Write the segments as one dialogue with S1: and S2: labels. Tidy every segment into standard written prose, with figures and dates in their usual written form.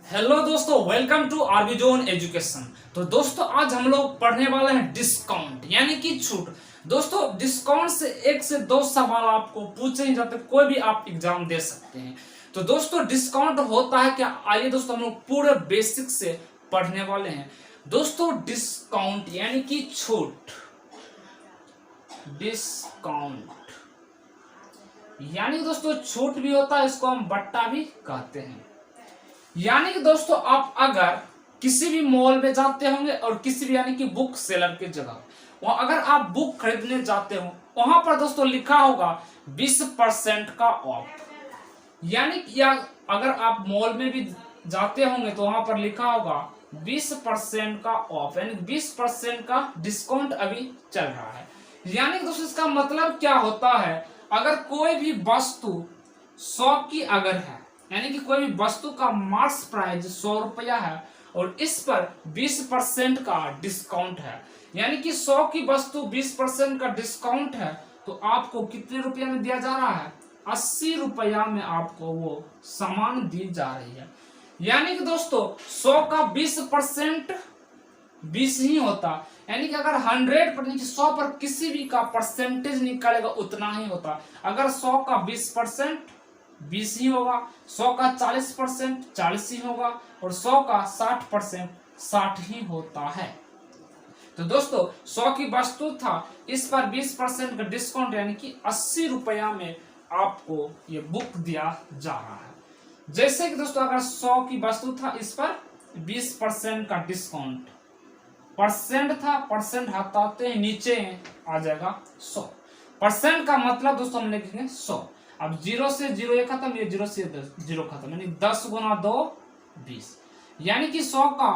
S1: Hello दोस्तों, welcome to RB zone education. तो दोस्तों आज हम लोग पढ़ने वाले हैं डिस्काउंट यानी कि छूट। दोस्तों डिस्काउंट से एक से दो सवाल आपको पूछे ही जाते, कोई भी आप एग्जाम दे सकते हैं। तो दोस्तों डिस्काउंट होता है क्या, आइए दोस्तों हम लोग पूरे बेसिक से पढ़ने वाले हैं। दोस्तों डिस्काउंट यानी कि छूट, डिस्काउंट यानी दोस्तों छूट भी होता है, इसको हम बट्टा भी कहते हैं। यानी कि दोस्तों आप अगर किसी भी मॉल में जाते होंगे और किसी भी यानी कि बुक सेलर की जगह वहां अगर आप बुक खरीदने जाते हो, वहां पर दोस्तों लिखा होगा 20% का ऑफ। यानी कि या अगर आप मॉल में भी जाते होंगे तो वहां पर लिखा होगा 20% का ऑफ, यानी 20% का डिस्काउंट अभी चल रहा है। यानी कि दोस्तों इसका मतलब क्या होता है, अगर कोई भी वस्तु 100 की अगर है, यानी कि कोई भी वस्तु का मार्क्स प्राइस 100 रुपया है और इस पर 20% का डिस्काउंट है, यानी कि 100 की वस्तु 20% का डिस्काउंट है, तो आपको कितने रुपया में दिया जा रहा है, 80 रुपया में आपको वो सामान दी जा रही है। यानी कि दोस्तों 100 का 20% 20 ही होता, यानी कि अगर 100% 100 पर किसी भी का परसेंटेज निकालेगा उतना ही होता। अगर 100 का 20% 20 ही होगा, 100 का 40% 40 ही होगा और 100 का 60% 60 ही होता है। तो दोस्तों 100 की वस्तु था, इस पर 20% का डिस्काउंट यानी कि 80 रुपया में आपको ये बुक दिया जा रहा है। जैसे कि दोस्तों अगर 100 की वस्तु था, इस पर 20% का डिस्काउंट, परसेंट था, परसेंट हटाते हैं नीचे आ जाएगा 100। परसेंट का मतलब दोस्तों हम लिखेंगे 100। अब 0 से 0 ये खत्म, ये 0 से 0 खत्म, यानी 10 गुना 2 20, यानी कि 100 का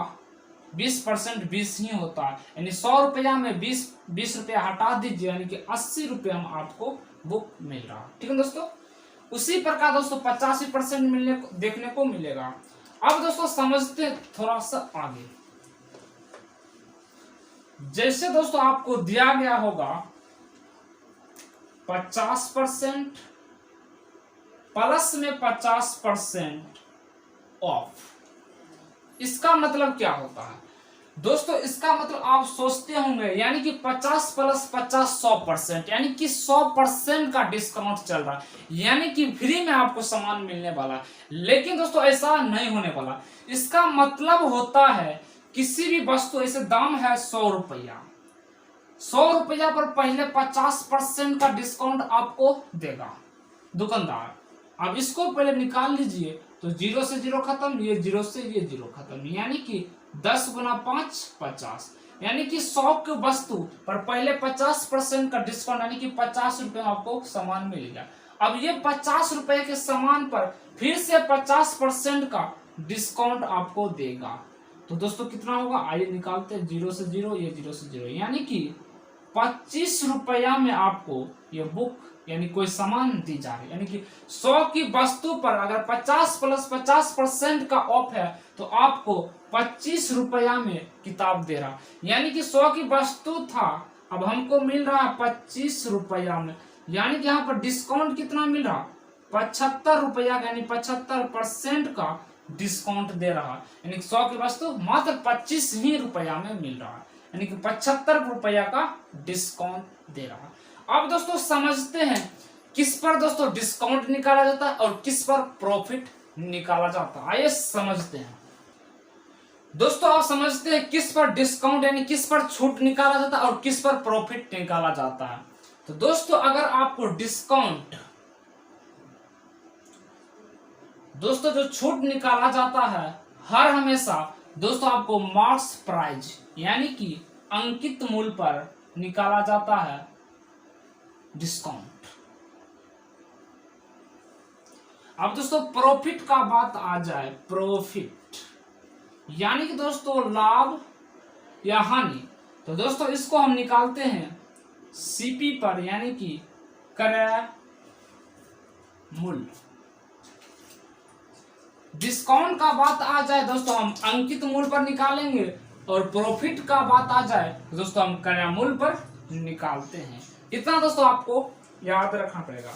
S1: 20% 20 ही होता है। यानी 100 रुपया में 20 रुपया हटा दीजिए, यानी कि 80 रुपया में आपको बुक मिल रहा है। ठीक है दोस्तों, उसी प्रकार दोस्तों 85% मिलने देखने को मिलेगा। अब दोस्तों समझते थोड़ा सा आगे। जैसे दोस्तों आपको दिया गया होगा 50% प्लस में 50% ऑफ, इसका मतलब क्या होता है दोस्तों, इसका मतलब आप सोचते होंगे यानी कि 50 प्लस 50 100%, यानी कि 100% का डिस्काउंट चल रहा है, यानी कि फ्री में आपको सामान मिलने वाला है। लेकिन दोस्तों ऐसा नहीं होने वाला। इसका मतलब होता है किसी भी वस्तु, ऐसे दाम है 100 रुपया, 100 रुपया पर पहले 50% का डिस्काउंट आपको देगा दुकानदार। अब इसको पहले निकाल लीजिए, तो 0 से 0 खत्म, ये 0 से ये 0 खत्म, यानी कि 10 गुना 5 50, यानी कि 100 की वस्तु पर पहले 50% का डिस्काउंट, यानी कि 50 रुपए में आपको सामान मिलेगा। अब ये 50 रुपए के सामान पर फिर से 50% का डिस्काउंट आपको देगा। तो दोस्तों कितना होगा, आइए निकालते हैं। 0 से 0, ये 0 से 0, यानी कि 25 रुपया में आपको ये बुक यानी कोई सामान दी जा रही है। यानी कि 100 की वस्तु पर अगर 50 प्लस 50% का ऑफ है, तो आपको 25 रुपया में किताब दे रहा, यानी कि 100 की वस्तु था, अब हमको मिल रहा है 25 रुपया में, यानी कि यहाँ पर डिस्काउंट कितना मिल रहा, 75 रुपया, यानी 75% का डिस्काउंट दे रहा, यानी 100 की वस्तु मात्र 25 ही रुपया में मिल रहा है, यानी कि 75 रुपया का डिस्काउंट दे रहा। अब दोस्तों समझते हैं किस पर दोस्तों डिस्काउंट निकाला जाता है और किस पर प्रॉफिट निकाला जाता है। आइए समझते हैं। दोस्तों आप समझते हैं किस पर डिस्काउंट यानी किस पर छूट निकाला जाता है और किस पर प्रॉफिट निकाला जाता है। तो दोस्तों अगर आपको डिस्काउंट, दोस्तों जो छूट निकाला जाता है हर हमेशा दोस्तों आपको मार्क्स प्राइस यानी कि अंकित मूल्य पर निकाला जाता है डिस्काउंट। अब दोस्तों प्रॉफिट का बात आ जाए, प्रॉफिट यानी कि दोस्तों लाभ या हानि, तो दोस्तों इसको हम निकालते हैं सीपी पर, यानी कि क्रय मूल्य। डिस्काउंट का बात आ जाए दोस्तों हम अंकित मूल्य पर निकालेंगे, और प्रॉफिट का बात आ जाए दोस्तों हम क्रय मूल्य पर निकालते हैं। इतना दोस्तों आपको याद रखना पड़ेगा।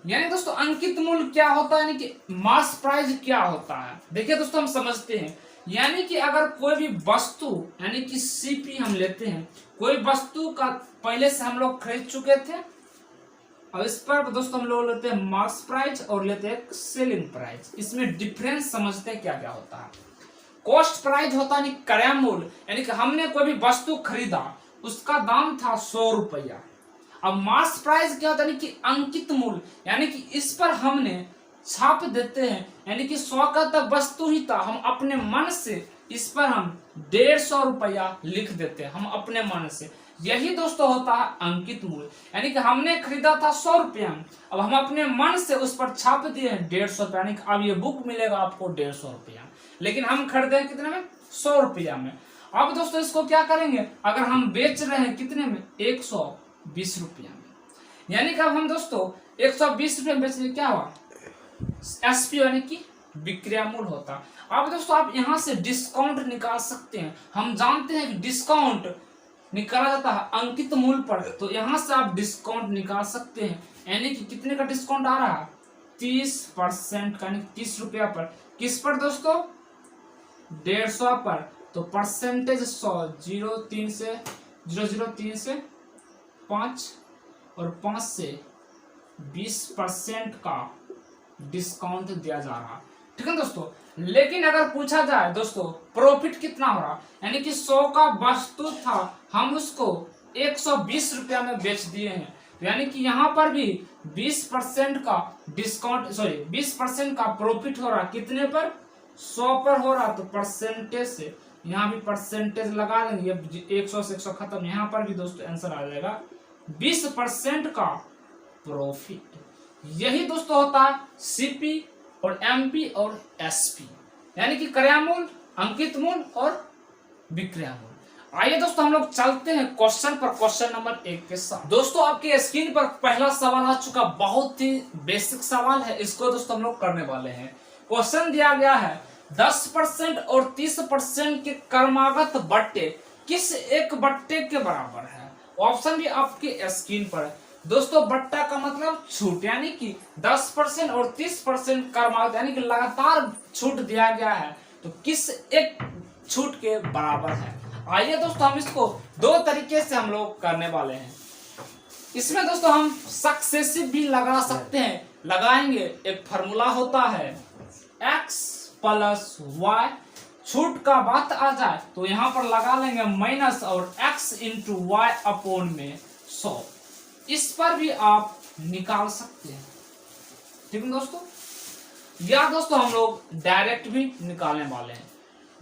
S1: यानी दोस्तों अंकित मूल्य क्या होता है, यानी कि मास प्राइस क्या होता है। देखिए दोस्तों हम समझते हैं, यानी कि अगर कोई भी वस्तु यानी कि सीपी हम लेते हैं, कोई वस्तु का पहले से हम लोग खरीद चुके थे, और इस पर दोस्तों हम लोग लेते हैं मार्क्स प्राइस और लेते हैं सेलिंग प्राइस। इसमें डिफरेंस समझते हैं क्या क्या होता है। कॉस्ट प्राइस होता है क्रय मूल्य, यानी कि हमने कोई भी वस्तु खरीदा, उसका दाम था 100 रुपया। अब मार्क्स प्राइस क्या होता है कि अंकित मूल्य, यानी कि इस पर हमने छाप देते हैं, यानी कि 100 का तो वस्तु ही था, हम अपने मन से इस पर हम 150 रुपया लिख देते हैं, हम अपने मन से। यही दोस्तों होता है अंकित मूल्य, यानी कि हमने खरीदा था 100 रुपया, अब हम अपने मन से उस पर छाप दिए हैं 150 रुपया, यानी कि अब ये बुक मिलेगा आपको 150 रुपया, लेकिन हम खरीदे कितने में, 100 रुपया में। अब दोस्तों इसको क्या करेंगे, अगर हम बेच रहे हैं कितने में, 120 रुपया में, यानी कि अब हम दोस्तों 120 रुपये में बेचने क्या हुआ, एसपी यानी कि विक्रय मूल्य होता। अब दोस्तों आप यहाँ से डिस्काउंट निकाल सकते हैं, हम जानते हैं कि डिस्काउंट निकाला जाता है अंकित मूल्य पर, तो यहाँ से आप डिस्काउंट निकाल सकते हैं, यानी कि कितने का डिस्काउंट आ रहा है, 30% का, यानी 30 रुपया पर। किस पर दोस्तों, 150 पर, तो परसेंटेज 100, 0.3 से 0.03 से 5 और 5 से 20% का डिस्काउंट दिया जा रहा, ठीक है दोस्तों। लेकिन अगर पूछा जाए दोस्तों प्रॉफिट कितना हो रहा, यानी कि 100 का वस्तु था, हम उसको 120 रुपया में बेच दिए हैं, तो यानी कि यहाँ पर भी 20% का डिस्काउंट, सॉरी 20% का प्रॉफिट हो रहा, कितने पर, 100 पर हो रहा, तो परसेंटेज से यहाँ भी परसेंटेज लगा देंगे, 100 से 100 खत्म, यहाँ पर भी दोस्तों आंसर आ जाएगा 20% का प्रॉफिट। यही दोस्तों होता है सीपी और एमपी और एसपी, यानी कि क्रय मूल्य, अंकित मूल्य और विक्रय मूल्य। आइए दोस्तों हम लोग चलते हैं क्वेश्चन पर, क्वेश्चन नंबर 1 के साथ। दोस्तों आपके स्क्रीन पर पहला सवाल आ चुका, बहुत ही बेसिक सवाल है, इसको दोस्तों हम लोग करने वाले हैं। क्वेश्चन दिया गया है 10% और 30% के क्रमागत बट्टे किस एक बट्टे के बराबर है। ऑप्शन भी आपके स्क्रीन पर है दोस्तों। बट्टा का मतलब छूट, यानी कि 10% और 30% क्रमागत, यानी कि लगातार छूट दिया गया है, तो किस एक छूट के बराबर है। आइए दोस्तों हम इसको दो तरीके से हम लोग करने वाले हैं। इसमें दोस्तों हम सक्सेसिव भी लगा सकते हैं, लगाएंगे, एक फार्मूला होता है x प्लस y, छूट का बात आ जाए तो यहाँ पर लगा लेंगे माइनस और x इंटू वाई अपॉन में 100, इस पर भी आप निकाल सकते हैं, ठीक है दोस्तों। या दोस्तों हम लोग डायरेक्ट भी निकालने वाले हैं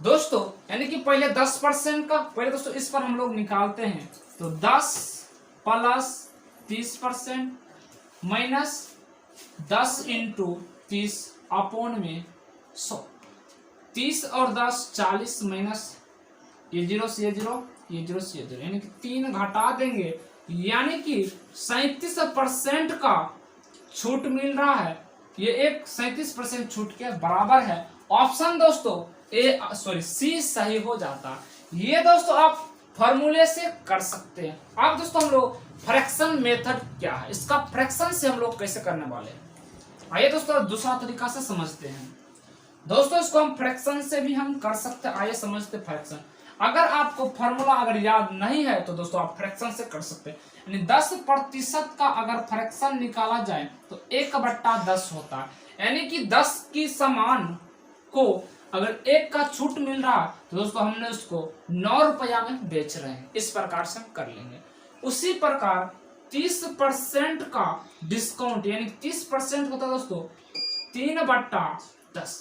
S1: दोस्तों, यानी कि पहले 10% का, पहले दोस्तों इस पर हम लोग निकालते हैं, तो 10 प्लस 30% माइनस 10 इंटू 30 अपॉन में 100, 30 और 10 40 माइनस ये 0 से ये 0, ये 0 से ये 0, यानी कि 3 घटा देंगे, यानी कि 37% का छूट मिल रहा है, ये एक 37% छूट के बराबर है। ऑप्शन दोस्तों सी सही हो जाता। ये दोस्तों आप फॉर्मूले से कर सकते हैं। अब दोस्तों हम लोग फ्रैक्शन मेथड क्या है, इसका फ्रैक्शन से हम लोग कैसे करने वाले हैं, आइए दोस्तों दूसरा तरीका से समझते हैं। दोस्तों इसको हम फ्रैक्शन से भी हम कर सकते हैं, आइए समझते फ्रैक्शन। अगर आपको फॉर्मूला अगर याद नहीं है तो दोस्तों आप फ्रैक्शन से कर सकते हैं, यानी 10% का अगर फ्रैक्शन निकाला जाए तो 1/10 होता है, यानी कि 10 की समान को अगर 1 का छूट मिल रहा है तो दोस्तों हमने उसको 9 रुपया में बेच रहे हैं, इस प्रकार से हम कर लेंगे। उसी प्रकार 30% का डिस्काउंट, यानी 30% होता है दोस्तों 3/10,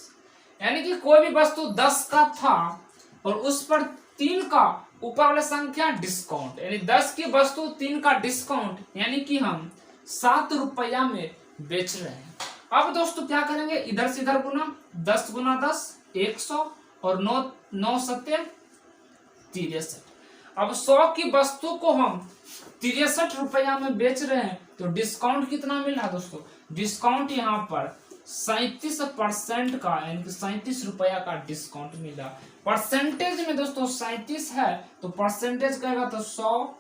S1: यानी कि कोई भी वस्तु 10 का था और उस पर 3 का ऊपर वाले संख्या डिस्काउंट, यानी 10 की वस्तु 3 का डिस्काउंट, यानी कि हम 7 रुपया में बेच रहे हैं। अब दोस्तों क्या करेंगे, इधर से इधर गुना, 10 गुना 10 100 और 9 सत्ते 63। अब 100 की वस्तु को हम 63 रुपया में बेच रहे हैं, तो डिस्काउंट कितना मिल रहा है दोस्तों, डिस्काउंट यहाँ पर 37% का, यानी कि 37 रुपया का डिस्काउंट मिला। परसेंटेज में दोस्तों 37 है, तो परसेंटेज कहेगा तो 100,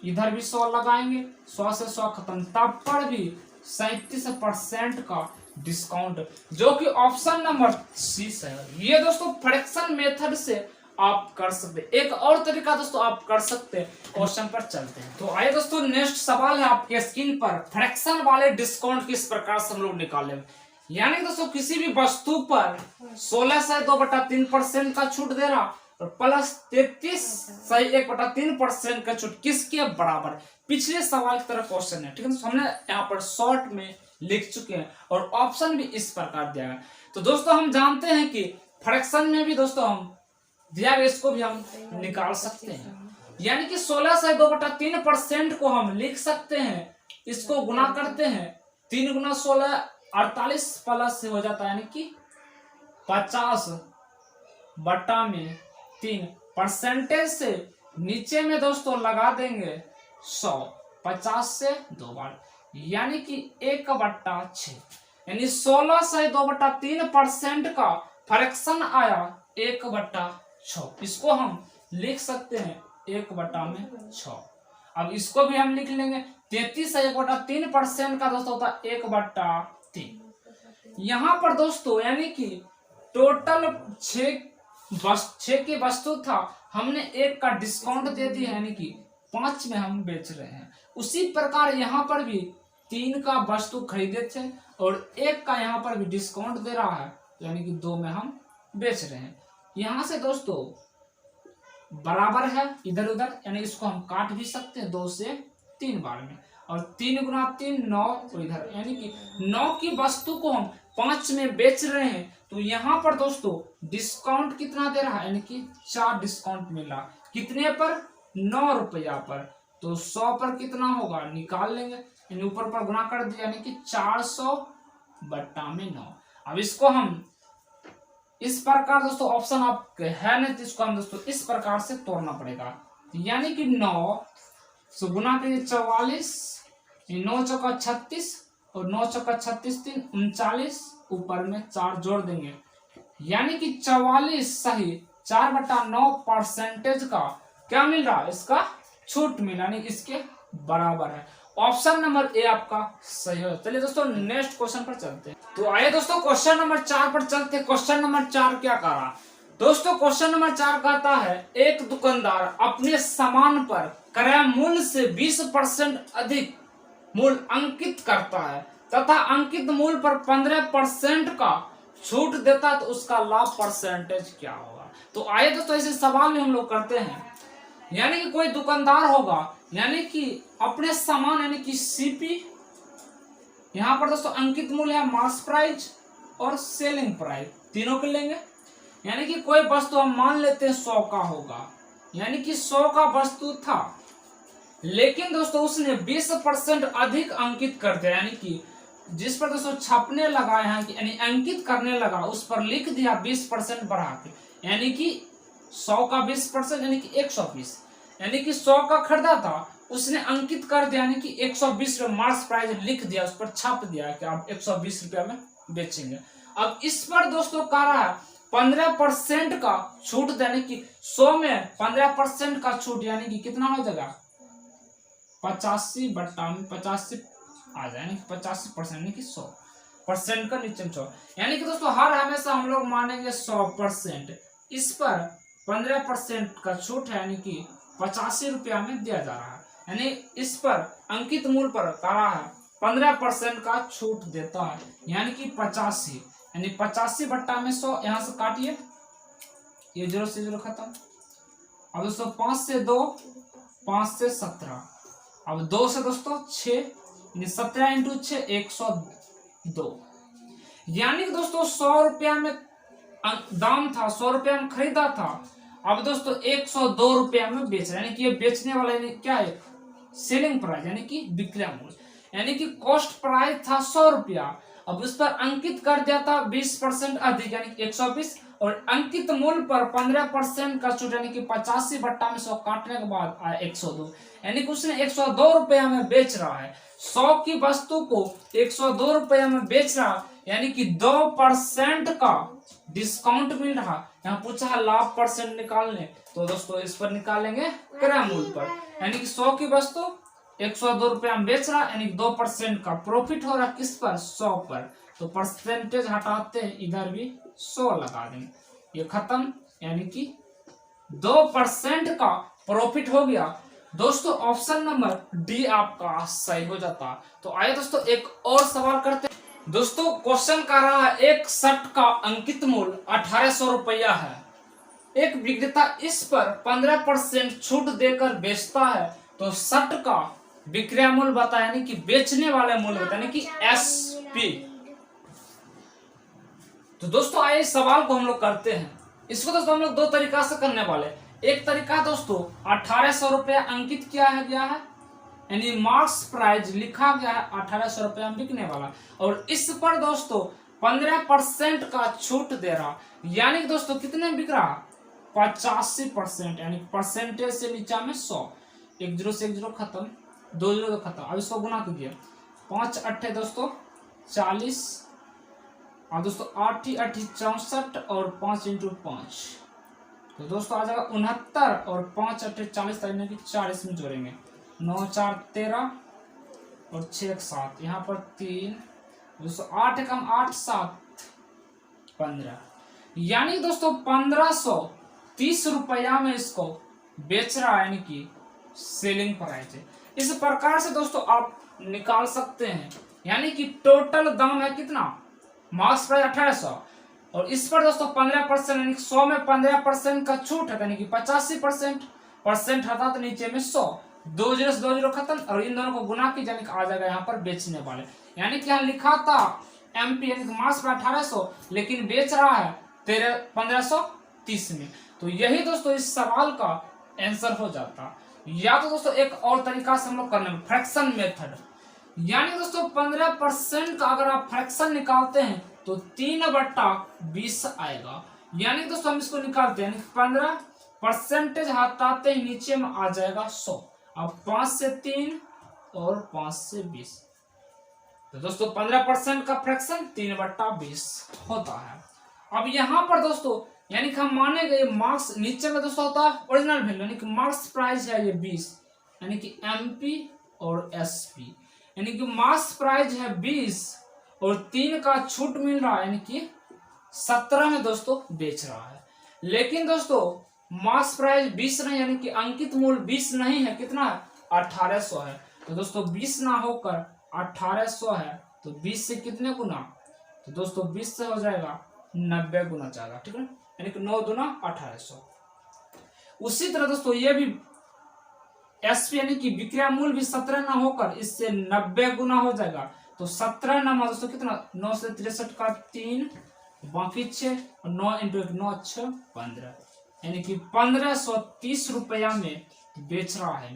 S1: इधर भी 100 लगाएंगे, 100 से 100 खत्म, तब पर भी 37% का डिस्काउंट, जो कि ऑप्शन नंबर सी है। ये दोस्तों फ्रैक्शन मेथड से आप कर सकते हैं। एक और तरीका दोस्तों आप कर सकते हैं। क्वेश्चन पर चलते हैं। तो आइए दोस्तों, नेक्स्ट सवाल है आपके स्क्रीन पर, फ्रैक्शन वाले डिस्काउंट किस प्रकार से हम लोग निकालें। यानी दोस्तों किसी भी वस्तु पर 16 से 2/3% का छूट दे रहा और प्लस 33 से 1/3% का छूट किसके बराबर। पिछले सवाल की तरह क्वेश्चन है, ठीक है। तो हमने यहाँ पर शॉर्ट में लिख चुके हैं और ऑप्शन भी इस प्रकार दिया है। तो दोस्तों हम जानते हैं कि फ्रैक्शन में भी दोस्तों हम दिया गया, इसको भी हम निकाल सकते हैं। यानी कि 16 से 2/3% को हम लिख सकते हैं, इसको गुना करते हैं, 3 गुना 16 48 प्लस से हो जाता है, यानी कि 50/3। परसेंटेज से नीचे में दोस्तों लगा देंगे 100, 50 से 2 बार, यानी कि 1/6। यानी 16 से 2/3% का फ्रैक्शन आया 1/6। इसको हम लिख सकते हैं 1/6। अब इसको भी हम लिख लेंगे, 33 से 1/3% का दोस्तों होता है 1/3। यहाँ पर दोस्तों यानी कि टोटल 6 की वस्तु था, हमने 1 का डिस्काउंट दे दिया, यानी कि 5 में हम बेच रहे हैं। उसी प्रकार यहाँ पर भी 3 का वस्तु खरीदे थे और 1 का यहाँ पर भी डिस्काउंट दे रहा है, यानी कि 2 में हम बेच रहे हैं। यहाँ से दोस्तों बराबर है इधर उधर, यानी इसको हम काट भी सकते हैं 2 से 3 बार में, और 3 गुना 3 9 तो इधर, यानी कि 9 की वस्तु को हम 5 में बेच रहे हैं। तो यहाँ पर दोस्तों डिस्काउंट कितना दे रहा है, यानी कि 4 डिस्काउंट मिला। कितने पर? 9 रुपया पर। तो 100 पर कितना होगा निकाल लेंगे, यानी ऊपर पर गुना कर दिया, यानी कि 400/9। अब इसको हम इस प्रकार दोस्तों, ऑप्शन आप है नहीं तो इसको हम दोस्तों इस प्रकार से तोड़ना पड़ेगा। यानी कि 9 से गुना करिए 44, 9 चौका 36 और 9 चौका 36 3 39, ऊपर में 4 जोड़ देंगे, यानी कि 44 सही 4/9 परसेंटेज का क्या मिल रहा है, इसका छूट मिला, यानी इसके बराबर है। ऑप्शन नंबर ए आपका सही है। चलिए दोस्तों नेक्स्ट क्वेश्चन पर चलते हैं। तो आइए दोस्तों क्वेश्चन नंबर 4 पर चलते हैं। क्वेश्चन नंबर 4 क्या कह रहा दोस्तों, क्वेश्चन नंबर 4 कहता है एक दुकानदार अपने सामान पर क्रय मूल्य से 20% अधिक मूल्य अंकित करता है तथा अंकित मूल्य पर 15% का छूट देता है, तो उसका लाभ परसेंटेज क्या होगा। तो आइए दोस्तों ऐसे सवाल भी हम लोग करते हैं। यानी कि कोई दुकानदार होगा, यानी कि अपने सामान यानी कि सीपी, यहाँ पर दोस्तों अंकित मूल्य है मार्केट प्राइस और सेलिंग प्राइस, तीनों के लेंगे। यानी कि कोई वस्तु हम मान लेते हैं 100 का होगा, यानी कि 100 का वस्तु था, लेकिन दोस्तों उसने 20% अधिक अंकित कर दिया, यानी कि जिस पर दोस्तों छपने लगा है, यानी अंकित करने लगा, उस पर लिख दिया 20% बढ़ा के, यानी कि 100 का 20% यानी कि 120, यानी कि 100 का खरीदा था, उसने अंकित कर दिया, यानी कि 120 रुपये मार्केट प्राइस लिख दिया, उस पर छाप दिया कि आप 120 रुपया में बेचेंगे। अब इस पर दोस्तों कह रहा है 15% का छूट, यानी कि 100 में 15% का छूट, यानी कि कितना हो जाएगा 85/85 आ जाए, यानी कि 85%, यानी कि 100% का नीचे 100, यानी कि दोस्तों हर हमेशा हम लोग मानेंगे 100%। इस पर 15% का छूट है, यानी कि 85 रुपया में दिया जा रहा है, यानी इस पर अंकित मूल्य पर कहा है 15% का छूट देता है, यानी कि 85, यानी 85/100, यहाँ से काटिए, ये 0 से 0 खत्म। अब दोस्तों 5 से 2, 5 से 17, अब 2 से दोस्तों 6, 17 × 6 102, यानी कि दोस्तों 100 रुपया में दाम था, 100 रुपया में खरीदा था, अब दोस्तों 102 रुपया में बेच रहे हैं, यानी कि ये बेचने वाला यानी क्या है सेलिंग प्राइस, यानी कि विक्रय मूल्य, यानी कि कॉस्ट प्राइस था 100 रुपया, अब उस पर अंकित कर दिया था 20% अधिक, यानी कि 120, और अंकित मूल्य पर 15% का छूट, यानी कि 85/100 काटने के बाद आया 102, यानी कि उसने 102 रुपया में बेच रहा है। 100 की वस्तु को 102 रुपया में बेच रहा, यानी कि 2% का डिस्काउंट मिल रहा। यहाँ पूछा है लाभ परसेंट निकालने, तो दोस्तों इस पर निकालेंगे क्रय मूल्य पर, यानी कि 100 की वस्तु 102 में बेच रहा, यानी 2% का प्रॉफिट हो रहा किस पर, 100 पर। तो परसेंटेज हटाते हैं, इधर भी 100 लगा देंगे, ये खत्म, यानी कि 2% का प्रॉफिट हो गया। दोस्तों ऑप्शन नंबर डी आपका सही हो जाता। तो आइए दोस्तों एक और सवाल करते हैं। दोस्तों क्वेश्चन कर रहा है, एक शर्ट का अंकित मूल्य 1800 रुपया है, एक विक्रेता इस पर 15% छूट देकर बेचता है, तो शर्ट का विक्रय मूल्य बताया, यानी कि बेचने वाले मूल्य बताया, यानी कि एसपी। तो दोस्तों आइए सवाल को हम लोग करते हैं। इसको दोस्तों हम लोग दो तरीका से करने वाले। एक तरीका दोस्तों 1800 रुपया अंकित किया है गया है, यानी मार्क्स प्राइस लिखा गया है 1800 रुपया में बिकने वाला, और इस पर दोस्तों 15% का छूट दे रहा, यानी कि दोस्तों कितने में बिक रहा, 85%, यानी परसेंटेज से नीचा में 100। 1 0 से 1 0 खत्म, 2 0 तो खत्म। अब इसको गुना कीजिए, 5 8 दोस्तों 40, और दोस्तों 8 8 64, और 5 × 5, तो दोस्तों आ जाएगा 69, और 5 8 40, यानी कि 4 इसमें जोड़ेंगे, 9 4 13, और 6 1 7, यहाँ पर 3, दोस्तों 8 कम 8 7 15, यानी दोस्तों 1530 रुपया में इसको बेच रहा है, यानी कि सेलिंग प्राइस है। इस प्रकार से दोस्तों आप निकाल सकते हैं, यानी कि टोटल दाम है कितना, मार्क्स प्राइस 1800, और इस पर दोस्तों 15%, यानी 100 में 15% का छूट है, यानी कि 85%, परसेंट हटा तो नीचे में 100, 2 0 से 2 0 खत्म, और इन दोनों को गुना की जाने आ जाएगा यहाँ पर बेचने वाले, यानी कि यहाँ लिखा था एमपी, यानी कि मार्क्स प्राइस 1800, लेकिन बेच रहा है 1530 में। तो यही दोस्तों इस सवाल का आंसर हो जाता। या तो दोस्तों एक और तरीका से हम लोग करने में, फ्रैक्शन मेथड, यानी दोस्तों 15% का अगर आप फ्रैक्शन निकालते हैं तो 3/20 आएगा, यानी दोस्तों हम इसको निकालते हैं, 15% हटाते ही नीचे में आ जाएगा 100। अब 5 से 3 और 5 से 20, तो दोस्तों 15% का फ्रैक्शन 3/20 होता है। अब यहाँ पर दोस्तों यानी कि हम मानेंगे मार्क्स नीचे में दोस्तों होता है ओरिजिनल वैल्यू, यानी कि मार्क्स प्राइस है ये 20, यानी कि एमपी और एसपी, यानी कि मार्क्स प्राइस है 20 और 3 का छूट मिल रहा है, यानी कि 17 में दोस्तों बेच रहा है। लेकिन दोस्तों मार्क्स प्राइस 20 नहीं, यानी कि अंकित मूल्य 20 नहीं है, कितना है, 1800 है। तो दोस्तों 20 ना होकर 1800 है, तो 20 से कितने गुना, तो दोस्तों 20 से हो जाएगा 90 गुना जाएगा, ठीक है, यानी कि 9 दूना 1800। उसी तरह दोस्तों ये भी एसपी, यानी कि विक्रय मूल्य भी 17 ना होकर इससे 90 गुना हो जाएगा, तो 17 ना दोस्तों कितना, 9 से 63 का 3, बाकी 6, 9 × 1 9 6 15, यानी कि 1530 रुपया में बेच रहा है,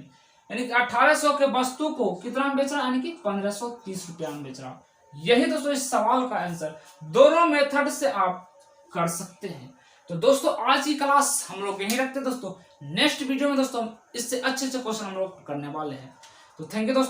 S1: यानी कि 1800 के वस्तु को कितना में बेच रहा है, यानी कि 1530 रुपया में बेच रहा। यही दोस्तों इस सवाल का आंसर, दोनों मेथड से आप कर सकते हैं। तो दोस्तों आज की क्लास हम लोग यहीं रखते हैं दोस्तों, नेक्स्ट वीडियो में दोस्तों इससे अच्छे क्वेश्चन हम लोग करने वाले हैं। तो थैंक यू दोस्तों।